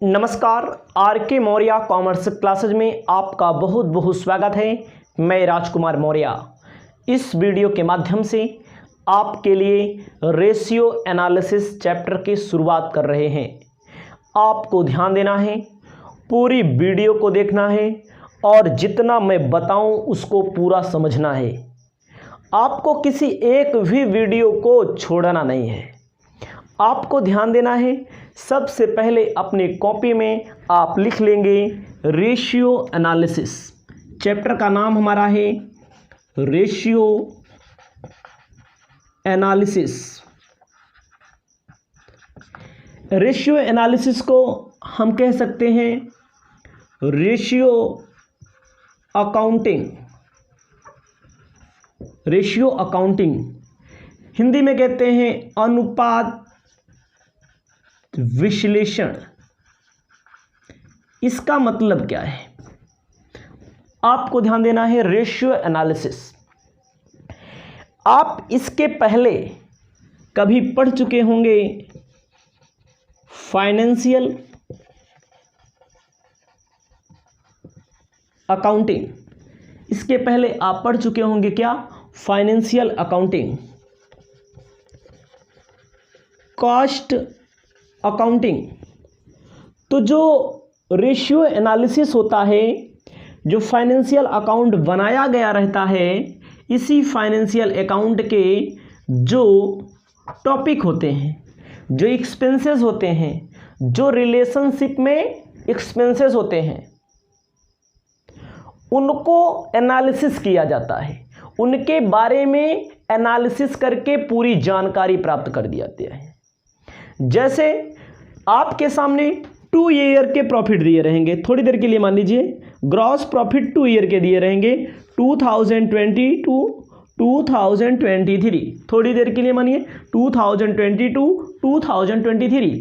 नमस्कार। आर के Maurya commerce classes में आपका बहुत बहुत स्वागत है। मैं राजकुमार मौर्य इस वीडियो के माध्यम से आपके लिए रेशियो एनालिसिस चैप्टर की शुरुआत कर रहे हैं। आपको ध्यान देना है, पूरी वीडियो को देखना है और जितना मैं बताऊं उसको पूरा समझना है। आपको किसी एक भी वीडियो को छोड़ना नहीं है। आपको ध्यान देना है, सबसे पहले अपनी कॉपी में आप लिख लेंगे रेशियो एनालिसिस। चैप्टर का नाम हमारा है रेशियो एनालिसिस। रेशियो एनालिसिस को हम कह सकते हैं ratio accounting. Ratio accounting Hindi में कहते हैं अनुपात विश्लेषण। इसका मतलब क्या है, आपको ध्यान देना है। रेशियो एनालिसिस आप इसके पहले कभी पढ़ चुके होंगे फाइनेंशियल अकाउंटिंग। इसके पहले आप पढ़ चुके होंगे क्या, फाइनेंशियल अकाउंटिंग, कॉस्ट अकाउंटिंग। तो जो रेशियो एनालिसिस होता है, जो फाइनेंशियल अकाउंट बनाया गया रहता है, इसी फाइनेंशियल अकाउंट के जो टॉपिक होते हैं, जो एक्सपेंसेस होते हैं, जो रिलेशनशिप में एक्सपेंसेस होते हैं, उनको एनालिसिस किया जाता है। उनके बारे में एनालिसिस करके पूरी जानकारी प्राप्त कर दी जाती है। जैसे आपके सामने 2 ईयर के प्रॉफिट दिए रहेंगे, थोड़ी देर के लिए मान लीजिए ग्रॉस प्रॉफिट 2 ईयर के दिए रहेंगे 2020 टू 2023। थोड़ी देर के लिए मानिए 2022 2023।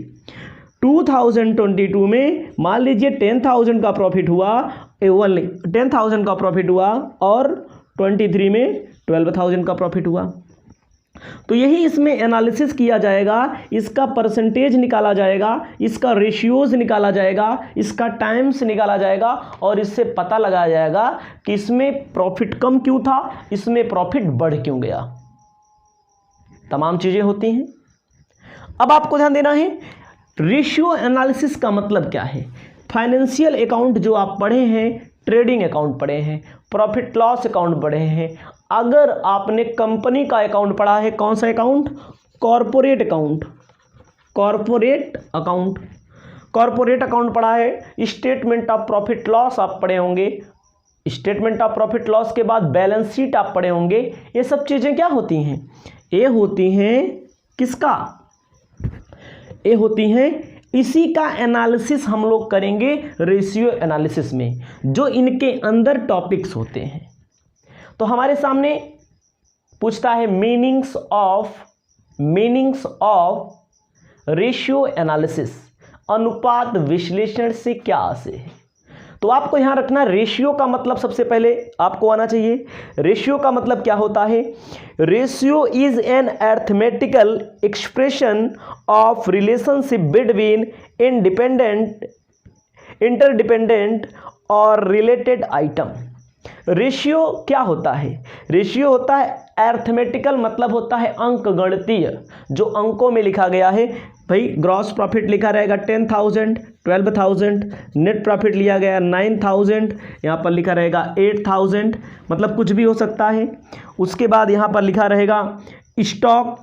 2022 में मान लीजिए 10,000 का प्रॉफिट हुआ, 10,000 का प्रॉफिट हुआ और 23 में 12,000 का प्रॉफिट हुआ। तो यही इसमें एनालिसिस किया जाएगा, इसका परसेंटेज निकाला जाएगा, इसका रेशियोज निकाला जाएगा, इसका टाइम्स निकाला जाएगा और इससे पता लगाया जाएगा कि इसमें प्रॉफिट कम क्यों था, इसमें प्रॉफिट बढ़ क्यों गया। तमाम चीजें होती हैं। अब आपको ध्यान देना है, रेशियो एनालिसिस का मतलब क्या है। फाइनेंशियल अकाउंट जो आप पढ़े हैं, ट्रेडिंग अकाउंट पढ़े हैं, प्रॉफिट लॉस अकाउंट पढ़े हैं, अगर आपने कंपनी का अकाउंट पढ़ा है, कौन सा account, corporate account, corporate account, corporate account पढ़ा है, स्टेटमेंट ऑफ प्रॉफिट लॉस आप पढ़े होंगे, स्टेटमेंट ऑफ प्रॉफिट लॉस के बाद बैलेंस शीट आप पढ़े होंगे। ये सब चीजें क्या होती हैं, ये होती हैं किसका, ये होती हैं इसी का एनालिसिस हम लोग करेंगे रेशियो एनालिसिस में, जो इनके अंदर टॉपिक्स होते हैं। तो हमारे सामने पूछता है मीनिंग्स ऑफ रेशियो एनालिसिस, अनुपात विश्लेषण से क्या आशय है। तो आपको यहां रखना, रेशियो का मतलब सबसे पहले आपको आना चाहिए। रेशियो का मतलब क्या होता है, ratio is an arithmetical expression of relationship between interdependent और रिलेटेड आइटम। रेशियो क्या होता है, रेशियो होता है अरिथमेटिकल, मतलब होता है अंक गणितीय, जो अंकों में लिखा गया है। भाई ग्रॉस प्रॉफिट लिखा रहेगा 10,000, 12,000, नेट प्रॉफिट लिया गया 9,000, यहाँ पर लिखा रहेगा 8,000, मतलब कुछ भी हो सकता है। उसके बाद यहाँ पर लिखा रहेगा स्टॉक,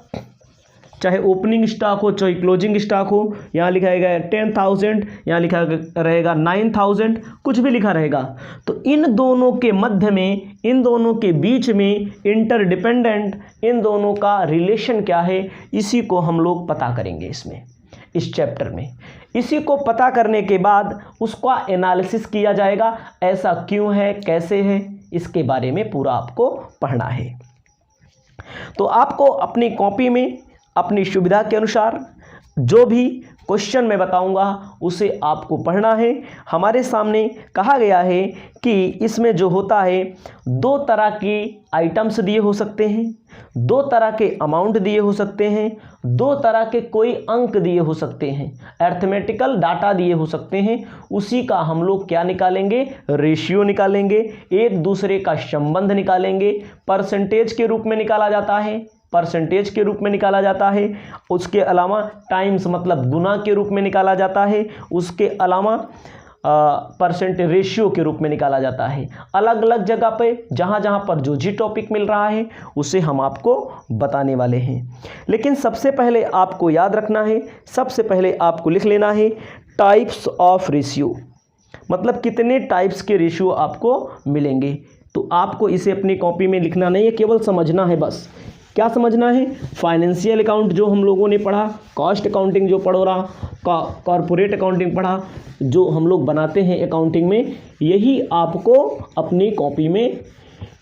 चाहे ओपनिंग स्टॉक हो चाहे क्लोजिंग स्टॉक हो, यहाँ लिखा रहेगा 10,000, यहाँ लिखा रहेगा 9,000, कुछ भी लिखा रहेगा। तो इन दोनों के मध्य में, इन दोनों के बीच में इंटरडिपेंडेंट, इन दोनों का रिलेशन क्या है, इसी को हम लोग पता करेंगे इसमें, इस चैप्टर में। इसी को पता करने के बाद उसका एनालिसिस किया जाएगा, ऐसा क्यों है, कैसे है, इसके बारे में पूरा आपको पढ़ना है। तो आपको अपनी कॉपी में अपनी सुविधा के अनुसार जो भी क्वेश्चन में बताऊंगा उसे आपको पढ़ना है। हमारे सामने कहा गया है कि इसमें जो होता है 2 तरह के आइटम्स दिए हो सकते हैं, 2 तरह के अमाउंट दिए हो सकते हैं, 2 तरह के कोई अंक दिए हो सकते हैं, अर्थमेटिकल डाटा दिए हो सकते हैं। उसी का हम लोग क्या निकालेंगे? रेशियो निकालेंगे, एक दूसरे का संबंध निकालेंगे। परसेंटेज के रूप में निकाला जाता है, परसेंटेज के रूप में निकाला जाता है। उसके अलावा टाइम्स मतलब गुना के रूप में निकाला जाता है। उसके अलावा परसेंट रेशियो के रूप में निकाला जाता है। अलग अलग जगह पे जहाँ जहाँ पर जो जी टॉपिक मिल रहा है उसे हम आपको बताने वाले हैं। लेकिन सबसे पहले आपको याद रखना है, सबसे पहले आपको लिख लेना है टाइप्स ऑफ रेशियो, मतलब कितने टाइप्स के रेशियो आपको मिलेंगे। तो आपको इसे अपनी कॉपी में लिखना नहीं है, केवल समझना है बस। क्या समझना है? फाइनेंशियल अकाउंट जो हम लोगों ने पढ़ा, कॉस्ट अकाउंटिंग जो पढ़ रहा, कॉर्पोरेट अकाउंटिंग पढ़ा, जो हम लोग बनाते हैं अकाउंटिंग में, यही आपको अपनी कॉपी में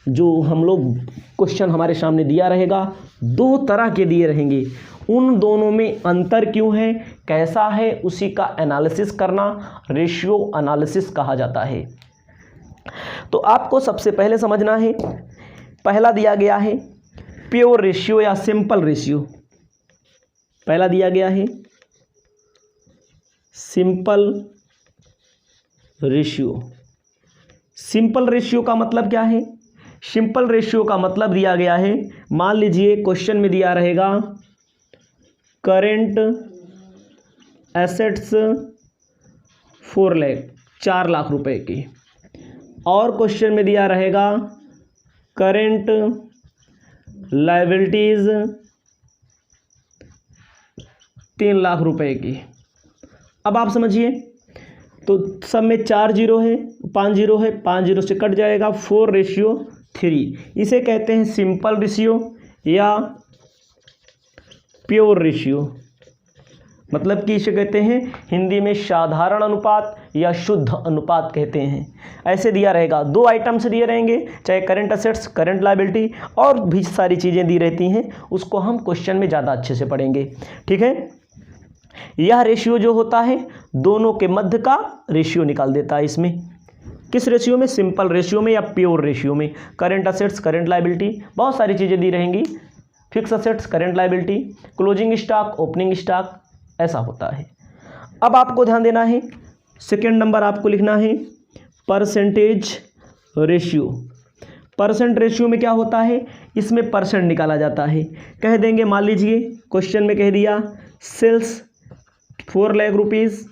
जो हम लोग क्वेश्चन हमारे सामने दिया रहेगा, 2 तरह के दिए रहेंगे। उन दोनों में अंतर क्यों है, कैसा है, उसी का एनालिसिस करना रेशियो एनालिसिस कहा जाता है। तो आपको सबसे पहले समझना है, पहला दिया गया है प्योर रेशियो या सिंपल रेशियो। पहला दिया गया है सिंपल रेशियो। सिंपल रेशियो का मतलब क्या है? सिंपल रेशियो का मतलब दिया गया है, मान लीजिए क्वेश्चन में दिया रहेगा करेंट एसेट्स 4 लाख रुपए की, और क्वेश्चन में दिया रहेगा करेंट लायबिलिटीज 3 लाख रुपए की। अब आप समझिए, तो सब में 4 जीरो है, 5 जीरो है, 5 जीरो से कट जाएगा, 4:3। इसे कहते हैं सिंपल रेशियो या प्योर रेशियो, मतलब कि इसे कहते हैं हिंदी में साधारण अनुपात या शुद्ध अनुपात कहते हैं। ऐसे दिया रहेगा, 2 आइटम्स दिए रहेंगे, चाहे करंट असेट्स, करंट लायबिलिटी और भी सारी चीज़ें दी रहती हैं, उसको हम क्वेश्चन में ज़्यादा अच्छे से पढ़ेंगे। ठीक है, यह रेशियो जो होता है दोनों के मध्य का रेशियो निकाल देता है। इसमें किस रेशियो में? सिंपल रेशियो में या प्योर रेशियो में। करंट असेट्स, करंट लायबिलिटी, बहुत सारी चीज़ें दी रहेंगी, fix assets, current liability, closing stock, opening stock, ऐसा होता है। अब आपको ध्यान देना है, सेकेंड नंबर आपको लिखना है परसेंटेज रेशियो। परसेंट रेशियो में क्या होता है? इसमें परसेंट निकाला जाता है। कह देंगे, मान लीजिए क्वेश्चन में कह दिया सेल्स 4 लाख रुपीज़,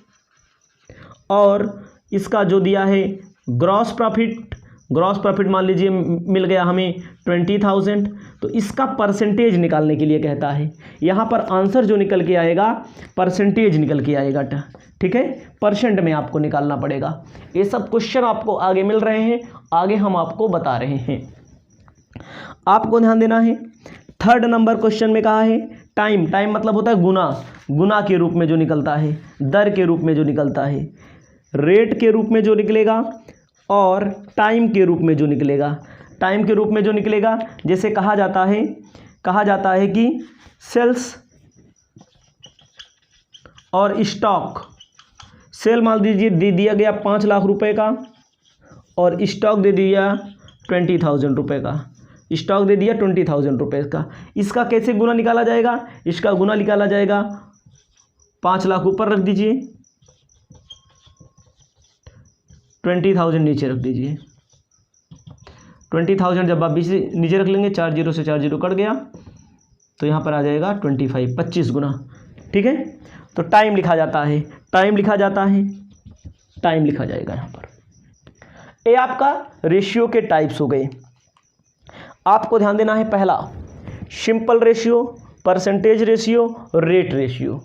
और इसका जो दिया है ग्रॉस प्रॉफिट मान लीजिए मिल गया हमें 20,000, तो इसका परसेंटेज निकालने के लिए कहता है। यहाँ पर आंसर जो निकल के आएगा परसेंटेज निकल के आएगा। ठीक है, परसेंट में आपको निकालना पड़ेगा। ये सब क्वेश्चन आपको आगे मिल रहे हैं, आगे हम आपको बता रहे हैं। आपको ध्यान देना है, थर्ड नंबर क्वेश्चन में कहा है टाइम मतलब होता है गुना के रूप में जो निकलता है, दर के रूप में जो निकलता है, रेट के रूप में जो निकलेगा और टाइम के रूप में जो निकलेगा। टाइम के रूप में जो निकलेगा, जैसे कहा जाता है कि सेल्स और स्टॉक, सेल मान दीजिए दिया गया 5 लाख रुपए का और स्टॉक दे दिया 20,000 रुपये का, स्टॉक दे दिया 20,000 रुपये का। इसका कैसे गुना निकाला जाएगा? इसका गुना निकाला जाएगा 5 लाख ऊपर रख दीजिए, 20,000 नीचे रख दीजिए। 20,000 जब आप नीचे रख लेंगे, 4 जीरो से 4 जीरो कट गया, तो यहाँ पर आ जाएगा 25 गुना। ठीक है, तो टाइम लिखा जाता है, टाइम लिखा जाएगा यहाँ पर। ये आपका रेशियो के टाइप्स हो गए। आपको ध्यान देना है, पहला simple ratio, percentage ratio, rate ratio.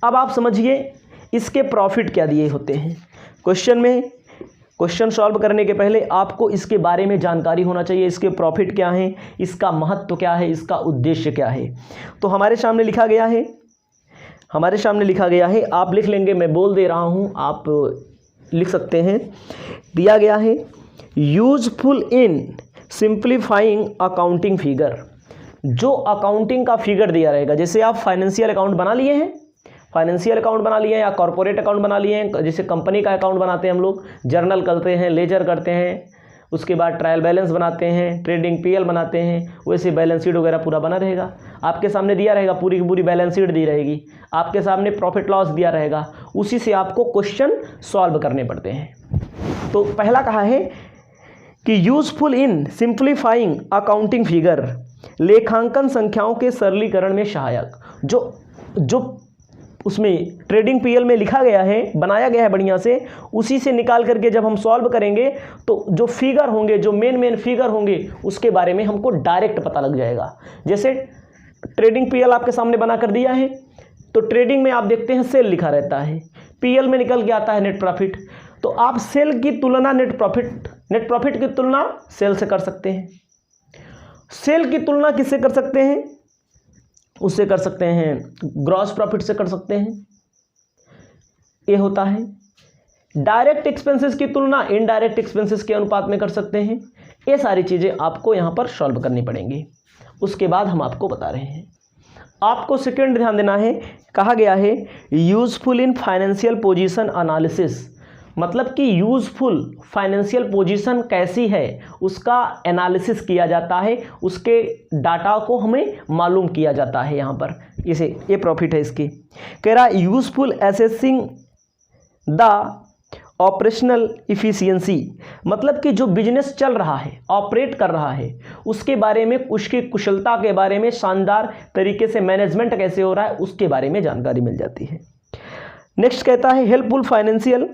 अब आप समझिए इसके प्रॉफिट क्या दिए होते हैं। क्वेश्चन सॉल्व करने के पहले आपको इसके बारे में जानकारी होना चाहिए, इसके प्रॉफिट क्या हैं, इसका महत्व क्या है, इसका उद्देश्य क्या है। तो हमारे सामने लिखा गया है, आप लिख लेंगे, मैं बोल दे रहा हूँ, आप लिख सकते हैं। दिया गया है useful in simplifying accounting figure. जो अकाउंटिंग का फिगर दिया रहेगा, जैसे आप फाइनेंशियल अकाउंट बना लिए हैं, फाइनेंशियल अकाउंट बना लिए हैं या कॉर्पोरेट अकाउंट बना लिए हैं, जैसे कंपनी का अकाउंट बनाते हैं हम लोग, जर्नल करते हैं, लेजर करते हैं, उसके बाद ट्रायल बैलेंस बनाते हैं, ट्रेडिंग पीएल बनाते हैं, वैसे बैलेंस शीट वगैरह पूरा बना रहेगा, आपके सामने दिया रहेगा, पूरी की पूरी बैलेंस शीट दी रहेगी, आपके सामने प्रॉफिट लॉस दिया रहेगा, उसी से आपको क्वेश्चन सॉल्व करने पड़ते हैं। तो पहला कहा है कि useful in simplifying accounting figure, लेखांकन संख्याओं के सरलीकरण में सहायक। जो उसमें ट्रेडिंग पीएल में लिखा गया है, बनाया गया है बढ़िया से, उसी से निकाल करके जब हम सॉल्व करेंगे तो जो फिगर होंगे, जो मेन फिगर होंगे, उसके बारे में हमको डायरेक्ट पता लग जाएगा। जैसे ट्रेडिंग पीएल आपके सामने बना कर दिया है, तो ट्रेडिंग में आप देखते हैं सेल लिखा रहता है, पीएल में निकल के आता है नेट प्रॉफिट, तो आप सेल की तुलना नेट प्रॉफिट की तुलना सेल से कर सकते हैं। सेल की तुलना किससे कर सकते हैं? उससे कर सकते हैं ग्रॉस प्रॉफिट से कर सकते हैं। ये होता है डायरेक्ट एक्सपेंसेस की तुलना इनडायरेक्ट एक्सपेंसेस के अनुपात में कर सकते हैं। ये सारी चीज़ें आपको यहाँ पर सॉल्व करनी पड़ेंगी, उसके बाद हम आपको बता रहे हैं। आपको सेकंड ध्यान देना है, कहा गया है useful in financial position analysis, मतलब कि यूजफुल फाइनेंशियल पोजीशन कैसी है उसका एनालिसिस किया जाता है, उसके डाटा को हमें मालूम किया जाता है। यहाँ पर इसे ये प्रॉफिट है इसकी, कह रहा useful assessing the operational efficiency, मतलब कि जो बिजनेस चल रहा है, ऑपरेट कर रहा है, उसके बारे में, उसकी कुशलता के बारे में, शानदार तरीके से मैनेजमेंट कैसे हो रहा है, उसके बारे में जानकारी मिल जाती है। नेक्स्ट कहता है हेल्पफुल फाइनेंशियल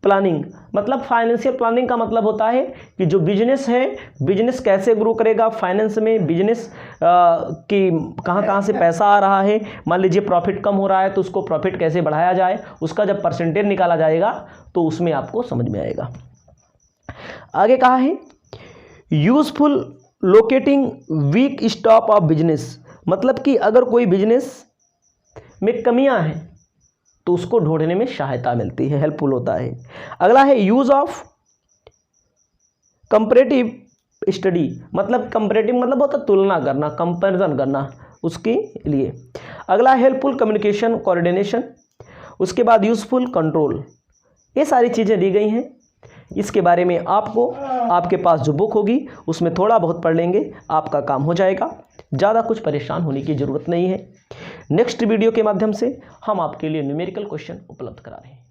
प्लानिंग, मतलब फाइनेंशियल प्लानिंग का मतलब होता है कि जो बिजनेस है, बिजनेस कैसे ग्रो करेगा, फाइनेंस में बिजनेस की कहाँ से पैसा आ रहा है, मान लीजिए प्रॉफिट कम हो रहा है तो उसको प्रॉफिट कैसे बढ़ाया जाए, उसका जब परसेंटेज निकाला जाएगा तो उसमें आपको समझ में आएगा। आगे कहा है useful locating weak stop of business, मतलब कि अगर कोई बिजनेस में कमियां हैं तो उसको ढूंढने में सहायता मिलती है, हेल्पफुल होता है। अगला है यूज ऑफ कंपैरेटिव स्टडी, मतलब कंपैरेटिव मतलब होता है तुलना करना, कंपैरिजन करना, उसके लिए। अगला हेल्पफुल कम्युनिकेशन कोऑर्डिनेशन, उसके बाद यूजफुल कंट्रोल। ये सारी चीज़ें दी गई हैं, इसके बारे में आपको आपके पास जो बुक होगी उसमें थोड़ा बहुत पढ़ लेंगे, आपका काम हो जाएगा, ज़्यादा कुछ परेशान होने की ज़रूरत नहीं है। नेक्स्ट वीडियो के माध्यम से हम आपके लिए न्यूमेरिकल क्वेश्चन उपलब्ध करा रहे हैं।